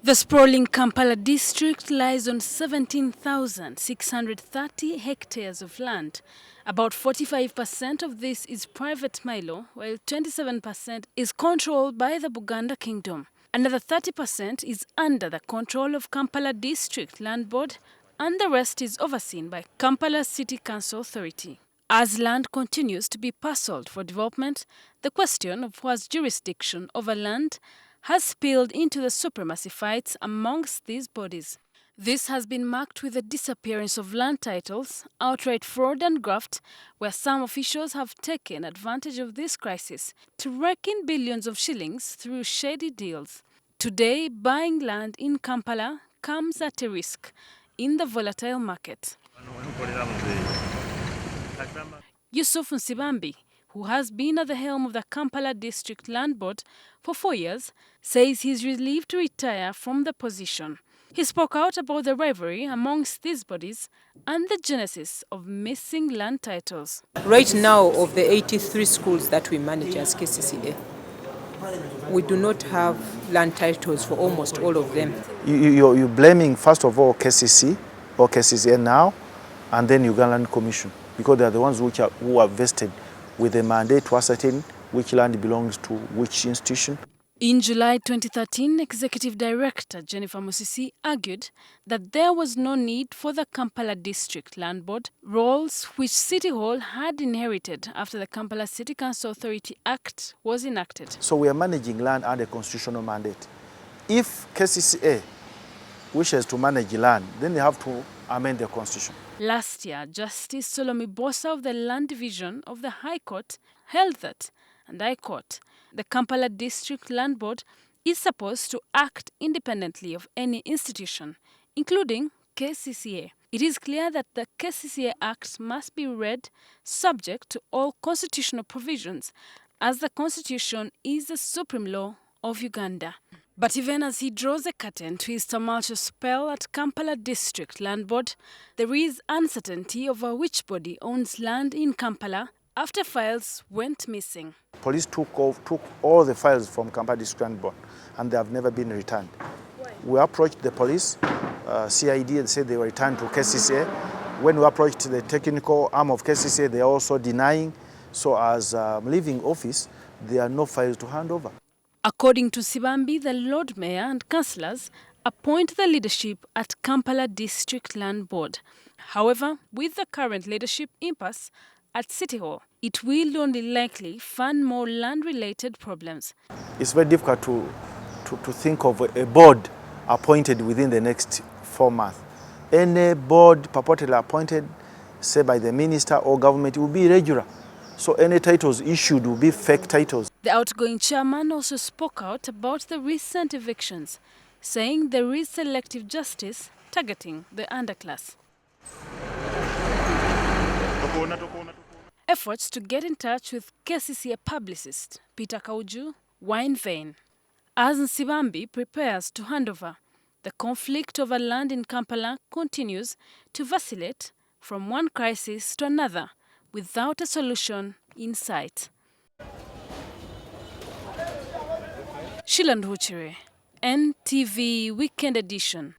The sprawling Kampala District lies on 17,630 hectares of land. About 45% of this is private Milo, while 27% is controlled by the Buganda Kingdom. Another 30% is under the control of Kampala District Land Board, and the rest is overseen by Kampala City Council Authority. As land continues to be parcelled for development, the question of who has jurisdiction over land has spilled into the supremacy fights amongst these bodies. This has been marked with the disappearance of land titles, outright fraud and graft, where some officials have taken advantage of this crisis to rake in billions of shillings through shady deals. Today, buying land in Kampala comes at a risk in the volatile market. Yusuf Nsibambi, who has been at the helm of the Kampala District Land Board for 4 years, says he's relieved to retire from the position. He spoke out about the rivalry amongst these bodies and the genesis of missing land titles. Right now, of the 83 schools that we manage as KCCA, we do not have land titles for almost all of them. You're blaming, first of all, KCC or KCCA now, and then Ugandan Commission, because they are the ones who are vested with a mandate to ascertain which land belongs to which institution. In July 2013, Executive Director Jennifer Musisi argued that there was no need for the Kampala District Land Board, roles which City Hall had inherited after the Kampala City Council Authority Act was enacted. So we are managing land under constitutional mandate. If KCCA wishes to manage land, then they have to amend the constitution. Last year, Justice Solomi Bosa of the Land Division of the High Court held that, and I quote, the Kampala District Land Board is supposed to act independently of any institution, including KCCA. It is clear that the KCCA Act must be read subject to all constitutional provisions, as the Constitution is the supreme law of Uganda. But even as he draws a curtain to his tumultuous spell at Kampala District Land Board, there is uncertainty over which body owns land in Kampala after files went missing. Police took all the files from Kampala District Land Board, and they have never been returned. Why? We approached the police, CID, and said they were returned to KCCA. When we approached the technical arm of KCCA, they are also denying. So as leaving office, there are no files to hand over. According to Nsibambi, the Lord Mayor and councillors appoint the leadership at Kampala District Land Board. However, with the current leadership impasse at City Hall, it will only likely fund more land-related problems. It's very difficult to think of a board appointed within the next 4 months. Any board purportedly appointed, say by the minister or government, will be irregular. So any titles issued will be fake titles. The outgoing chairman also spoke out about the recent evictions, saying there is selective justice targeting the underclass. Efforts to get in touch with KCCA publicist Peter Kauju were in vain. As Nsibambi prepares to hand over, the conflict over land in Kampala continues to vacillate from one crisis to another without a solution in sight. Shiland Huchire, NTV Weekend Edition.